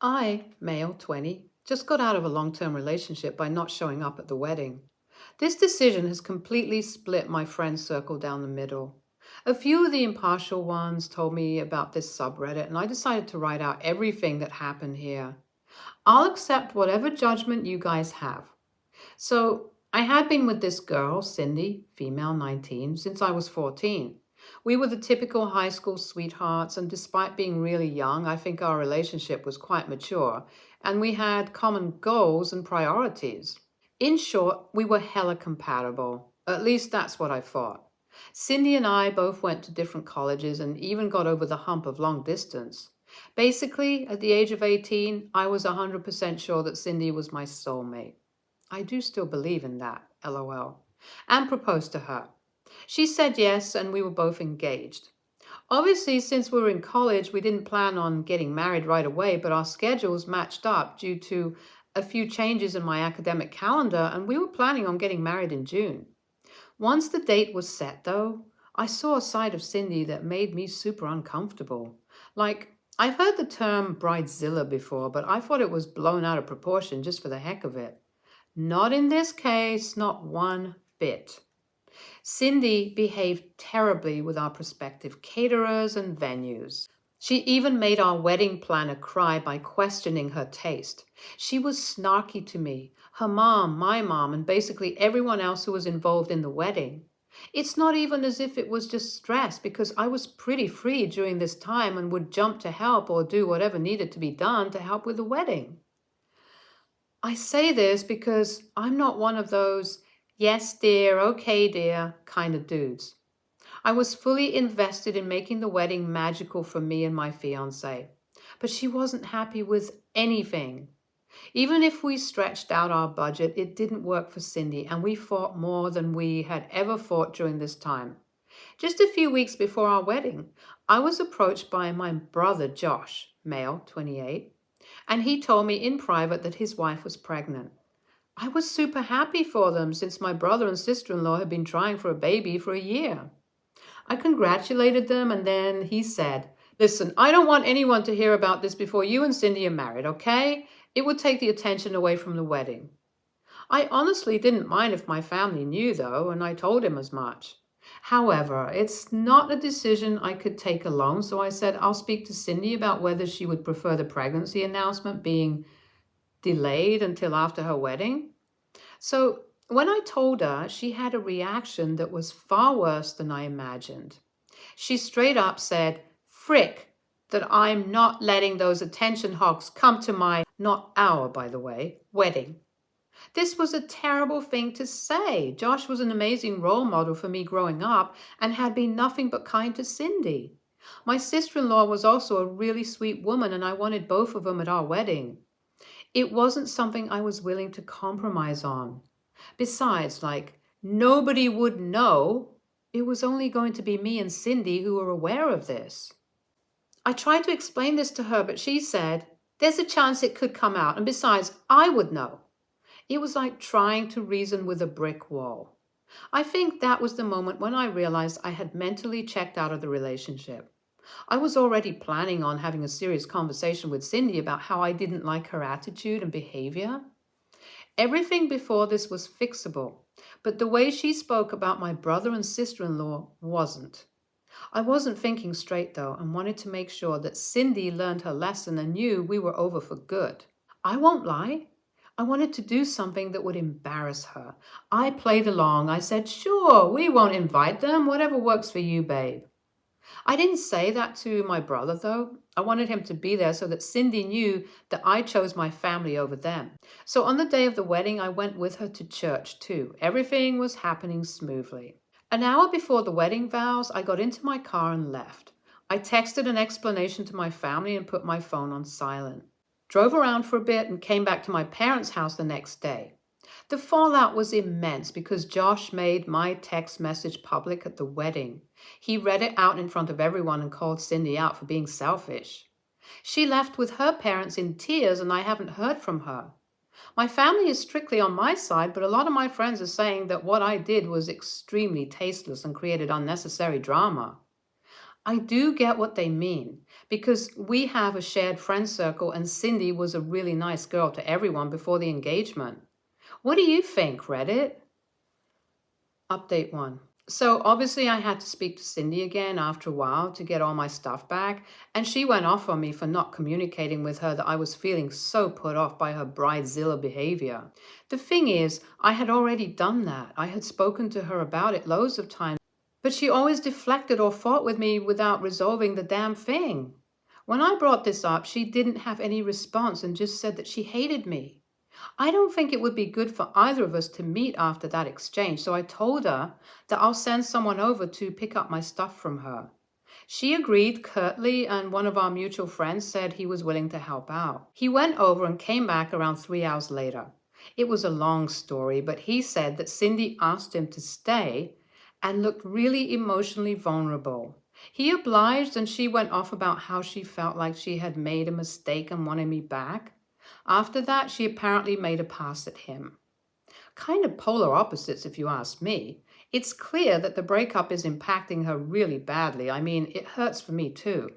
I, male 20, just got out of a long-term relationship by not showing up at the wedding. This decision has completely split my friend circle down the middle. A few of the impartial ones told me about this subreddit, and I decided to write out everything that happened here. I'll accept whatever judgment you guys have. So, I had been with this girl, Cindy, female 19, since I was 14. We were the typical high school sweethearts, and despite being really young, I think our relationship was quite mature, and we had common goals and priorities. In short, we were hella compatible. At least that's what I thought. Cindy and I both went to different colleges and even got over the hump of long distance. Basically, at the age of 18, I was 100% sure that Cindy was my soulmate. I do still believe in that, lol. And proposed to her. She said yes, and we were both engaged. Obviously, since we were in college, we didn't plan on getting married right away, but our schedules matched up due to a few changes in my academic calendar, and we were planning on getting married in June. Once the date was set, though, I saw a side of Cindy that made me super uncomfortable. Like, I've heard the term Bridezilla before, but I thought it was blown out of proportion just for the heck of it. Not in this case, not one bit. Cindy behaved terribly with our prospective caterers and venues. She even made our wedding planner cry by questioning her taste. She was snarky to me, her mom, my mom, and basically everyone else who was involved in the wedding. It's not even as if it was just stress, because I was pretty free during this time and would jump to help or do whatever needed to be done to help with the wedding. I say this because I'm not one of those yes dear, okay dear kind of dudes. I was fully invested in making the wedding magical for me and my fiancé, but she wasn't happy with anything. Even if we stretched out our budget, it didn't work for Cindy, and we fought more than we had ever fought during this time. Just a few weeks before our wedding, I was approached by my brother Josh, male, 28, and he told me in private that his wife was pregnant. I was super happy for them since my brother and sister-in-law had been trying for a baby for a year. I congratulated them, and then he said, "Listen, I don't want anyone to hear about this before you and Cindy are married, okay? It would take the attention away from the wedding." I honestly didn't mind if my family knew, though, and I told him as much. However, it's not a decision I could take alone, so I said I'll speak to Cindy about whether she would prefer the pregnancy announcement being delayed until after her wedding. So when I told her, she had a reaction that was far worse than I imagined. She straight up said, "Frick, that I'm not letting those attention hogs come to my, not our, by the way, wedding." This was a terrible thing to say. Josh was an amazing role model for me growing up and had been nothing but kind to Cindy. My sister-in-law was also a really sweet woman, and I wanted both of them at our wedding. It wasn't something I was willing to compromise on. Besides, nobody would know. It was only going to be me and Cindy who were aware of this. I tried to explain this to her, but she said, "There's a chance it could come out, and besides, I would know." It was like trying to reason with a brick wall. I think that was the moment when I realized I had mentally checked out of the relationship. I was already planning on having a serious conversation with Cindy about how I didn't like her attitude and behavior. Everything before this was fixable, but the way she spoke about my brother and sister-in-law wasn't. I wasn't thinking straight, though, and wanted to make sure that Cindy learned her lesson and knew we were over for good. I won't lie. I wanted to do something that would embarrass her. I played along. I said, "Sure, we won't invite them. Whatever works for you, babe." I didn't say that to my brother, though. I wanted him to be there so that Cindy knew that I chose my family over them. So on the day of the wedding, I went with her to church, too. Everything was happening smoothly. An hour before the wedding vows, I got into my car and left. I texted an explanation to my family and put my phone on silent. Drove around for a bit and came back to my parents' house the next day. The fallout was immense because Josh made my text message public at the wedding. He read it out in front of everyone and called Cindy out for being selfish. She left with her parents in tears, and I haven't heard from her. My family is strictly on my side, but a lot of my friends are saying that what I did was extremely tasteless and created unnecessary drama. I do get what they mean. because we have a shared friend circle and Cindy was a really nice girl to everyone before the engagement. What do you think, Reddit? Update 1. So obviously I had to speak to Cindy again after a while to get all my stuff back, and she went off on me for not communicating with her that I was feeling so put off by her bridezilla behavior. The thing is, I had already done that. I had spoken to her about it loads of times, but she always deflected or fought with me without resolving the damn thing. When I brought this up, she didn't have any response and just said that she hated me. I don't think it would be good for either of us to meet after that exchange, so I told her that I'll send someone over to pick up my stuff from her. She agreed curtly, and one of our mutual friends said he was willing to help out. He went over and came back around 3 hours later. It was a long story, but he said that Cindy asked him to stay and looked really emotionally vulnerable. He obliged, and she went off about how she felt like she had made a mistake and wanted me back. After that, she apparently made a pass at him. Kind of polar opposites, if you ask me. It's clear that the breakup is impacting her really badly. I mean, it hurts for me too.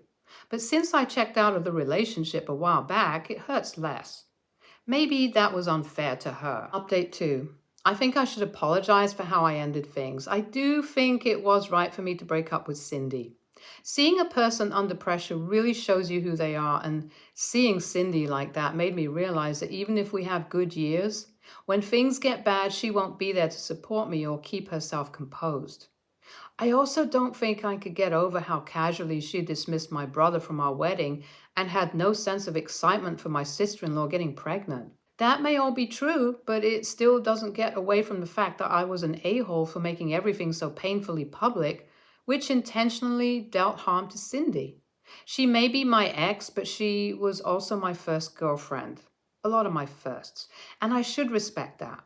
But since I checked out of the relationship a while back, it hurts less. Maybe that was unfair to her. Update 2. I think I should apologize for how I ended things. I do think it was right for me to break up with Cindy. Seeing a person under pressure really shows you who they are, and seeing Cindy like that made me realize that even if we have good years, when things get bad, she won't be there to support me or keep herself composed. I also don't think I could get over how casually she dismissed my brother from our wedding and had no sense of excitement for my sister-in-law getting pregnant. That may all be true, but it still doesn't get away from the fact that I was an a-hole for making everything so painfully public, which intentionally dealt harm to Cindy. She may be my ex, but she was also my first girlfriend. A lot of my firsts. And I should respect that.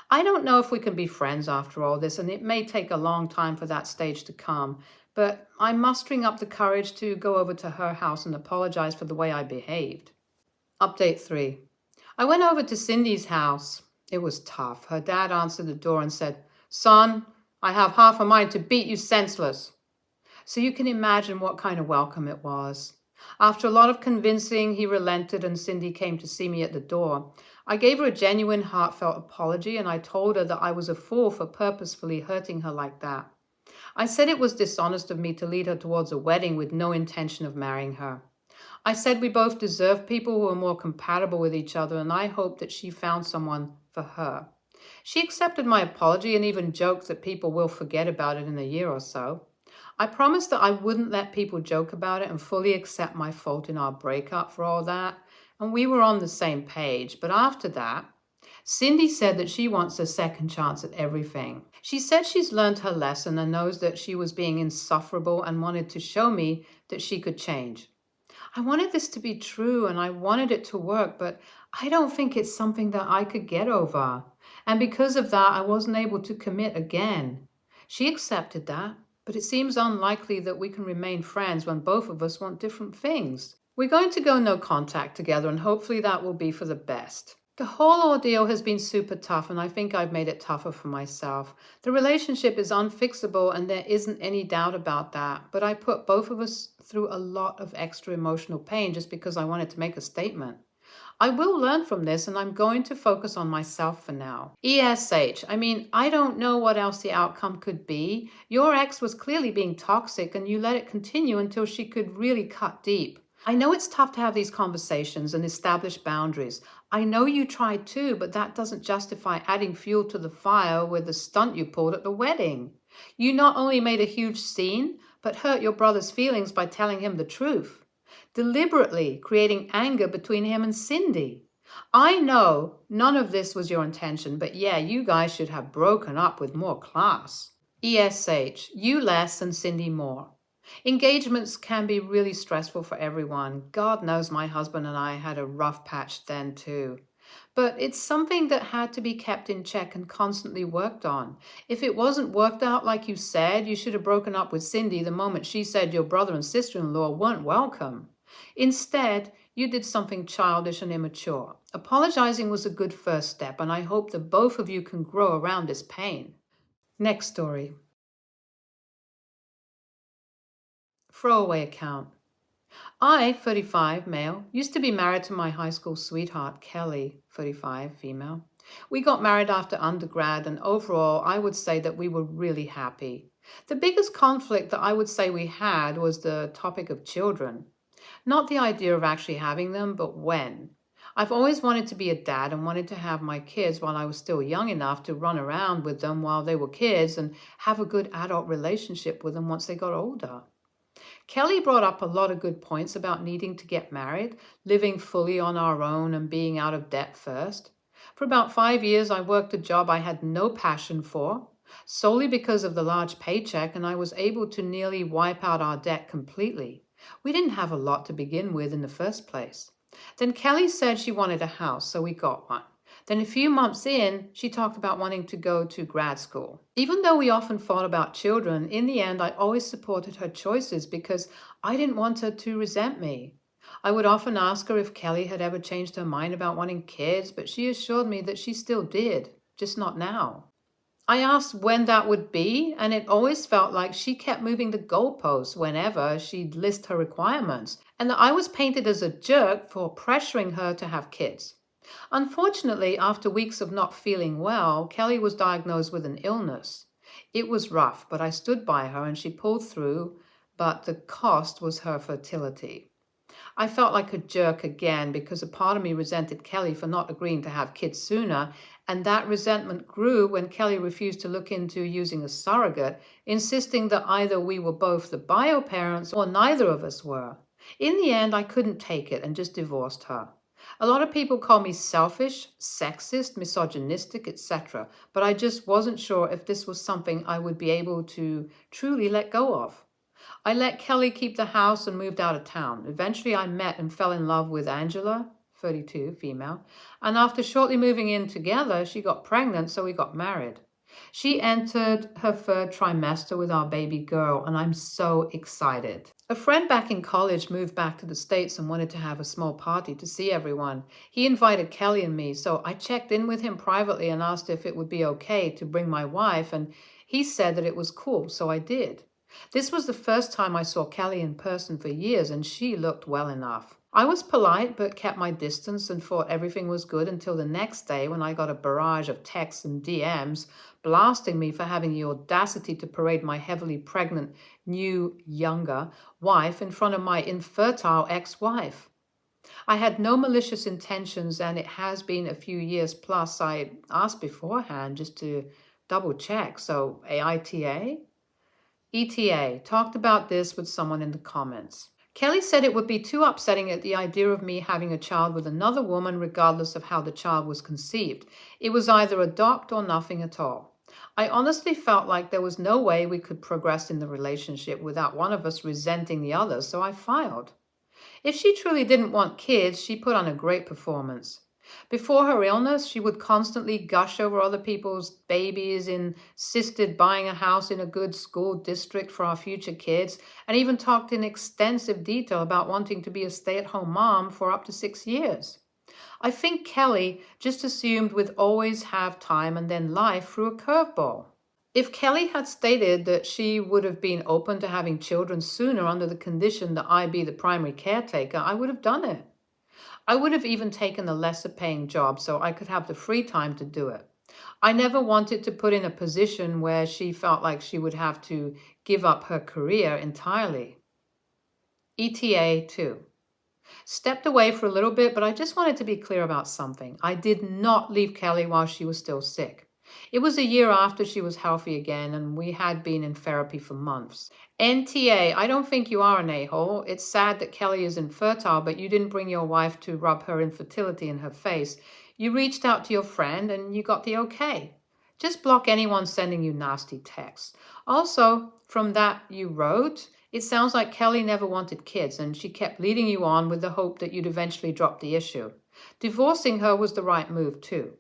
I don't know if we can be friends after all this, and it may take a long time for that stage to come, but I'm mustering up the courage to go over to her house and apologize for the way I behaved. Update 3. I went over to Cindy's house. It was tough. Her dad answered the door and said, "Son, I have half a mind to beat you senseless." So you can imagine what kind of welcome it was. After a lot of convincing, he relented and Cindy came to see me at the door. I gave her a genuine, heartfelt apology, and I told her that I was a fool for purposefully hurting her like that. I said it was dishonest of me to lead her towards a wedding with no intention of marrying her. I said we both deserve people who are more compatible with each other, and I hoped that she found someone for her. She accepted my apology and even joked that people will forget about it in a year or so. I promised that I wouldn't let people joke about it and fully accept my fault in our breakup for all that, and we were on the same page. But after that, Cindy said that she wants a second chance at everything. She said she's learned her lesson and knows that she was being insufferable and wanted to show me that she could change. I wanted this to be true and I wanted it to work, but I don't think it's something that I could get over. And because of that, I wasn't able to commit again. She accepted that, but it seems unlikely that we can remain friends when both of us want different things. We're going to go no contact together, and hopefully that will be for the best. The whole ordeal has been super tough, and I think I've made it tougher for myself. The relationship is unfixable, and there isn't any doubt about that, but I put both of us through a lot of extra emotional pain just because I wanted to make a statement. I will learn from this, and I'm going to focus on myself for now. ESH, I don't know what else the outcome could be. Your ex was clearly being toxic, and you let it continue until she could really cut deep. I know it's tough to have these conversations and establish boundaries. I know you tried too, but that doesn't justify adding fuel to the fire with the stunt you pulled at the wedding. You not only made a huge scene, but hurt your brother's feelings by telling him the truth, deliberately creating anger between him and Cindy. I know none of this was your intention, but yeah, you guys should have broken up with more class. ESH, you less and Cindy more. Engagements can be really stressful for everyone. God knows my husband and I had a rough patch then too. But it's something that had to be kept in check and constantly worked on. If it wasn't worked out like you said, you should have broken up with Cindy the moment she said your brother and sister-in-law weren't welcome. Instead, you did something childish and immature. Apologizing was a good first step, and I hope that both of you can grow around this pain. Next story. Throwaway account. I, 35, male, used to be married to my high school sweetheart, Kelly, 35, female. We got married after undergrad, and overall, I would say that we were really happy. The biggest conflict that I would say we had was the topic of children. Not the idea of actually having them, but when. I've always wanted to be a dad and wanted to have my kids while I was still young enough to run around with them while they were kids and have a good adult relationship with them once they got older. Kelly brought up a lot of good points about needing to get married, living fully on our own, and being out of debt first. For about 5 years, I worked a job I had no passion for, solely because of the large paycheck, and I was able to nearly wipe out our debt completely. We didn't have a lot to begin with in the first place. Then Kelly said she wanted a house, so we got one. Then a few months in, she talked about wanting to go to grad school. Even though we often fought about children, in the end, I always supported her choices because I didn't want her to resent me. I would often ask her if Kelly had ever changed her mind about wanting kids, but she assured me that she still did, just not now. I asked when that would be, and it always felt like she kept moving the goalposts whenever she'd list her requirements, and that I was painted as a jerk for pressuring her to have kids. Unfortunately, after weeks of not feeling well, Kelly was diagnosed with an illness. It was rough, but I stood by her and she pulled through, but the cost was her fertility. I felt like a jerk again because a part of me resented Kelly for not agreeing to have kids sooner, and that resentment grew when Kelly refused to look into using a surrogate, insisting that either we were both the bio parents or neither of us were. In the end, I couldn't take it and just divorced her. A lot of people call me selfish, sexist, misogynistic, etc., but I just wasn't sure if this was something I would be able to truly let go of. I let Kelly keep the house and moved out of town. Eventually, I met and fell in love with Angela, 32, female, and after shortly moving in together, she got pregnant, so we got married. She entered her third trimester with our baby girl, and I'm so excited. A friend back in college moved back to the States and wanted to have a small party to see everyone. He invited Kelly and me, so I checked in with him privately and asked if it would be okay to bring my wife, and he said that it was cool, so I did. This was the first time I saw Kelly in person for years, and she looked well enough. I was polite but kept my distance and thought everything was good until the next day when I got a barrage of texts and DMs blasting me for having the audacity to parade my heavily pregnant, new, younger wife in front of my infertile ex-wife. I had no malicious intentions, and it has been a few years plus. I asked beforehand just to double check. So AITA? ETA, talked about this with someone in the comments. Kelly said it would be too upsetting at the idea of me having a child with another woman regardless of how the child was conceived. It was either adopt or nothing at all. I honestly felt like there was no way we could progress in the relationship without one of us resenting the other, so I filed. If she truly didn't want kids, she put on a great performance. Before her illness, she would constantly gush over other people's babies, insisted buying a house in a good school district for our future kids, and even talked in extensive detail about wanting to be a stay-at-home mom for up to 6 years. I think Kelly just assumed we'd always have time and then life threw a curveball. If Kelly had stated that she would have been open to having children sooner under the condition that I be the primary caretaker, I would have done it. I would have even taken a lesser paying job so I could have the free time to do it. I never wanted to put in a position where she felt like she would have to give up her career entirely. ETA 2. Stepped away for a little bit, but I just wanted to be clear about something. I did not leave Kelly while she was still sick. It was a year after she was healthy again, and we had been in therapy for months. NTA, I don't think you are an a-hole. It's sad that Kelly is infertile, but you didn't bring your wife to rub her infertility in her face. You reached out to your friend and you got the okay. Just block anyone sending you nasty texts. Also, from that you wrote, it sounds like Kelly never wanted kids and she kept leading you on with the hope that you'd eventually drop the issue. Divorcing her was the right move too.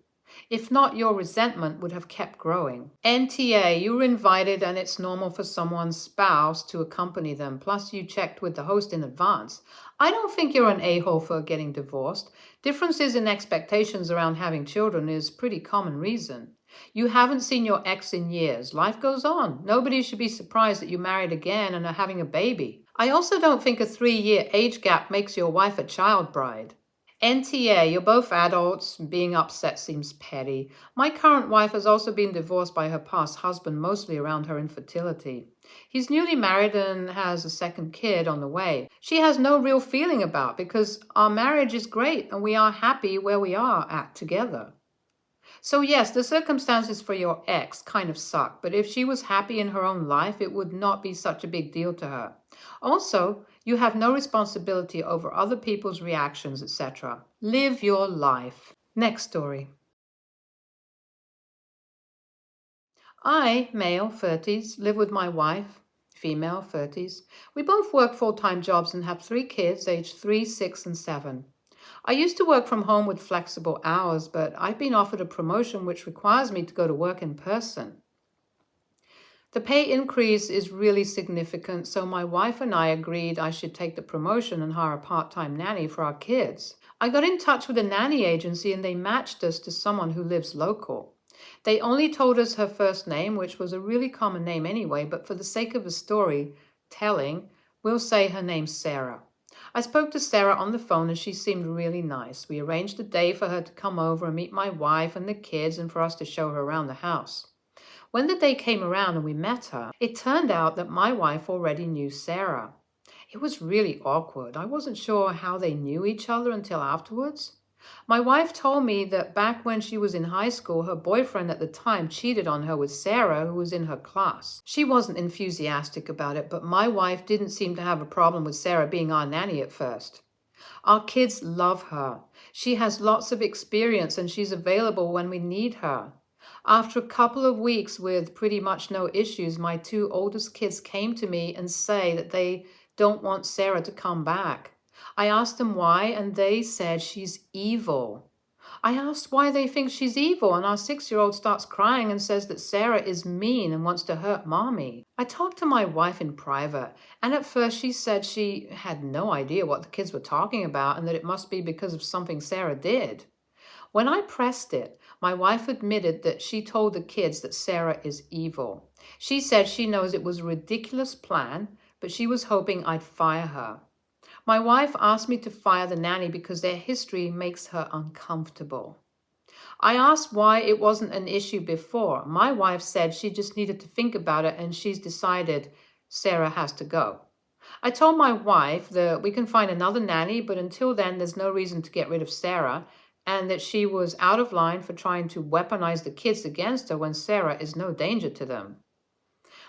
If not, your resentment would have kept growing. NTA, you were invited and it's normal for someone's spouse to accompany them, plus you checked with the host in advance. I don't think you're an a-hole for getting divorced. Differences in expectations around having children is pretty common reason. You haven't seen your ex in years. Life goes on. Nobody should be surprised that you married again and are having a baby. I also don't think a 3-year age gap makes your wife a child bride. NTA, you're both adults. Being upset seems petty. My current wife has also been divorced by her past husband, mostly around her infertility. He's newly married and has a second kid on the way. She has no real feeling about because our marriage is great and we are happy where we are at together. So yes, the circumstances for your ex kind of suck, but if she was happy in her own life, it would not be such a big deal to her. Also, you have no responsibility over other people's reactions, etc. Live your life. Next story. I, male, 30s, live with my wife, female, 30s. We both work full-time jobs and have 3 kids, aged 3, 6, and 7. I used to work from home with flexible hours, but I've been offered a promotion which requires me to go to work in person. The pay increase is really significant, so my wife and I agreed I should take the promotion and hire a part-time nanny for our kids. I got in touch with a nanny agency and they matched us to someone who lives local. They only told us her first name, which was a really common name anyway, but for the sake of the story telling, we'll say her name's Sarah. I spoke to Sarah on the phone and she seemed really nice. We arranged a day for her to come over and meet my wife and the kids and for us to show her around the house. When the day came around and we met her, it turned out that my wife already knew Sarah. It was really awkward. I wasn't sure how they knew each other until afterwards. My wife told me that back when she was in high school, her boyfriend at the time cheated on her with Sarah, who was in her class. She wasn't enthusiastic about it, but my wife didn't seem to have a problem with Sarah being our nanny at first. Our kids love her. She has lots of experience and she's available when we need her. After a couple of weeks with pretty much no issues, my 2 oldest kids came to me and say that they don't want Sarah to come back. I asked them why, and they said she's evil. I asked why they think she's evil, and our 6-year-old starts crying and says that Sarah is mean and wants to hurt mommy. I talked to my wife in private, and at first she said she had no idea what the kids were talking about and that it must be because of something Sarah did. When I pressed it, my wife admitted that she told the kids that Sarah is evil. She said she knows it was a ridiculous plan, but she was hoping I'd fire her. My wife asked me to fire the nanny because their history makes her uncomfortable. I asked why it wasn't an issue before. My wife said she just needed to think about it and she's decided Sarah has to go. I told my wife that we can find another nanny, but until then there's no reason to get rid of Sarah, and that she was out of line for trying to weaponize the kids against her when Sarah is no danger to them.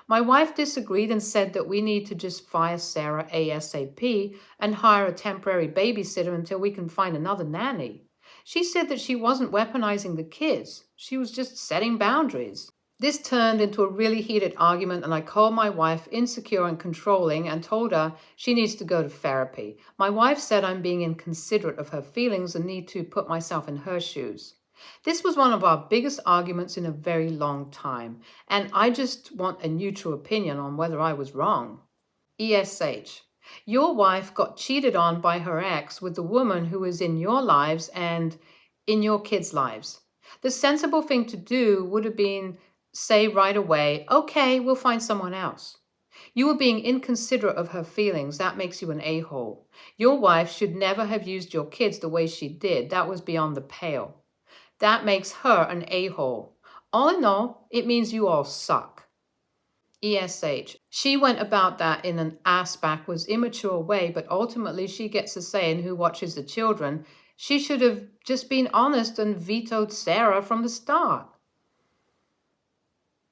My wife disagreed and said that we need to just fire Sarah ASAP and hire a temporary babysitter until we can find another nanny. She said that she wasn't weaponizing the kids. She was just setting boundaries. This turned into a really heated argument, and I called my wife insecure and controlling and told her she needs to go to therapy. My wife said I'm being inconsiderate of her feelings and need to put myself in her shoes. This was one of our biggest arguments in a very long time, and I just want a neutral opinion on whether I was wrong. ESH. Your wife got cheated on by her ex with the woman who is in your lives and in your kids' lives. The sensible thing to do would have been say right away, okay, we'll find someone else. You were being inconsiderate of her feelings. That makes you an a-hole. Your wife should never have used your kids the way she did. That was beyond the pale. That makes her an a-hole. All in all, it means you all suck. ESH. She went about that in an ass-backwards, immature way, but ultimately she gets a say in who watches the children. She should have just been honest and vetoed Sarah from the start.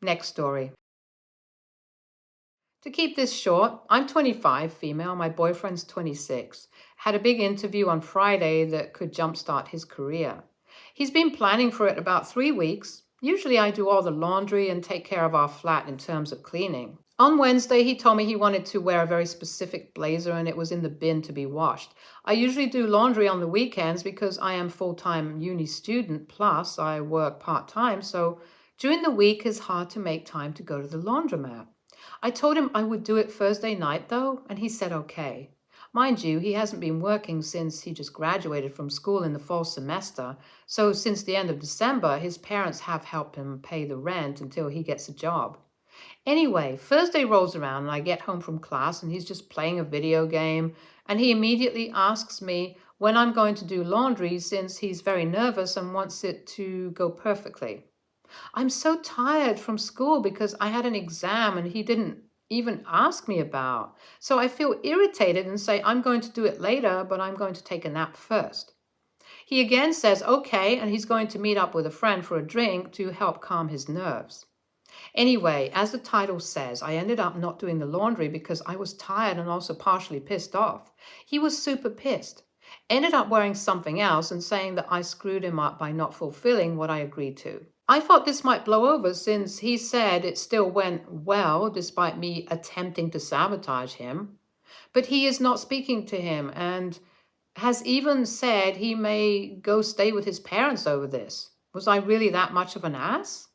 Next story. To keep this short, I'm 25, female. My boyfriend's 26. Had a big interview on Friday that could jumpstart his career. He's been planning for it about 3 weeks. Usually I do all the laundry and take care of our flat in terms of cleaning. On Wednesday, he told me he wanted to wear a very specific blazer and it was in the bin to be washed. I usually do laundry on the weekends because I am full-time uni student, plus I work part-time, so during the week it's hard to make time to go to the laundromat. I told him I would do it Thursday night though, and he said okay. Mind you, he hasn't been working since he just graduated from school in the fall semester, so since the end of December, his parents have helped him pay the rent until he gets a job. Anyway, Thursday rolls around and I get home from class and he's just playing a video game, and he immediately asks me when I'm going to do laundry since he's very nervous and wants it to go perfectly. I'm so tired from school because I had an exam and he didn't even ask me about. So I feel irritated and say I'm going to do it later, but I'm going to take a nap first. He again says okay, and he's going to meet up with a friend for a drink to help calm his nerves. Anyway, as the title says, I ended up not doing the laundry because I was tired and also partially pissed off. He was super pissed. Ended up wearing something else and saying that I screwed him up by not fulfilling what I agreed to. I thought this might blow over since he said it still went well despite me attempting to sabotage him. But he is not speaking to him and has even said he may go stay with his parents over this. Was I really that much of an ass?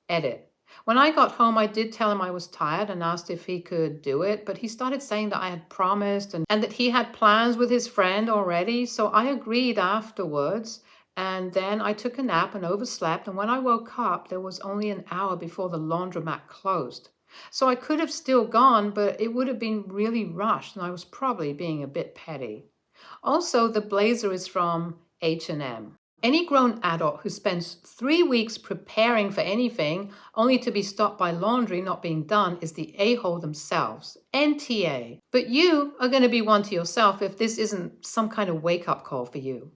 Edit. When I got home, I did tell him I was tired and asked if he could do it, but he started saying that I had promised and that he had plans with his friend already, so I agreed afterwards, and then I took a nap and overslept, and when I woke up, there was only an hour before the laundromat closed. So I could have still gone, but it would have been really rushed, and I was probably being a bit petty. Also, the blazer is from H&M. Any grown adult who spends 3 weeks preparing for anything only to be stopped by laundry not being done is the a-hole themselves. NTA. But you are going to be one to yourself if this isn't some kind of wake-up call for you.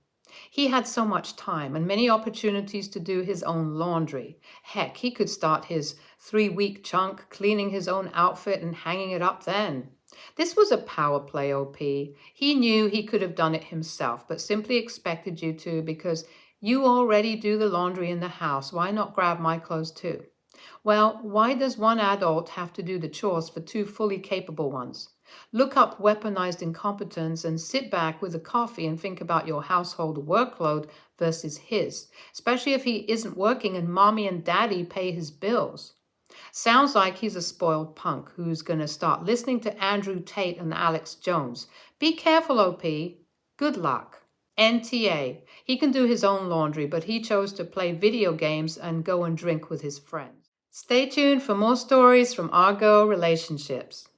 He had so much time and many opportunities to do his own laundry. Heck, he could start his 3-week chunk cleaning his own outfit and hanging it up then. This was a power play, OP. He knew he could have done it himself, but simply expected you to because you already do the laundry in the house. Why not grab my clothes too? Well, why does one adult have to do the chores for two fully capable ones? Look up weaponized incompetence and sit back with a coffee and think about your household workload versus his, especially if he isn't working and mommy and daddy pay his bills. Sounds like he's a spoiled punk who's going to start listening to Andrew Tate and Alex Jones. Be careful, OP. Good luck. NTA. He can do his own laundry, but he chose to play video games and go and drink with his friends. Stay tuned for more stories from Argo Relationships.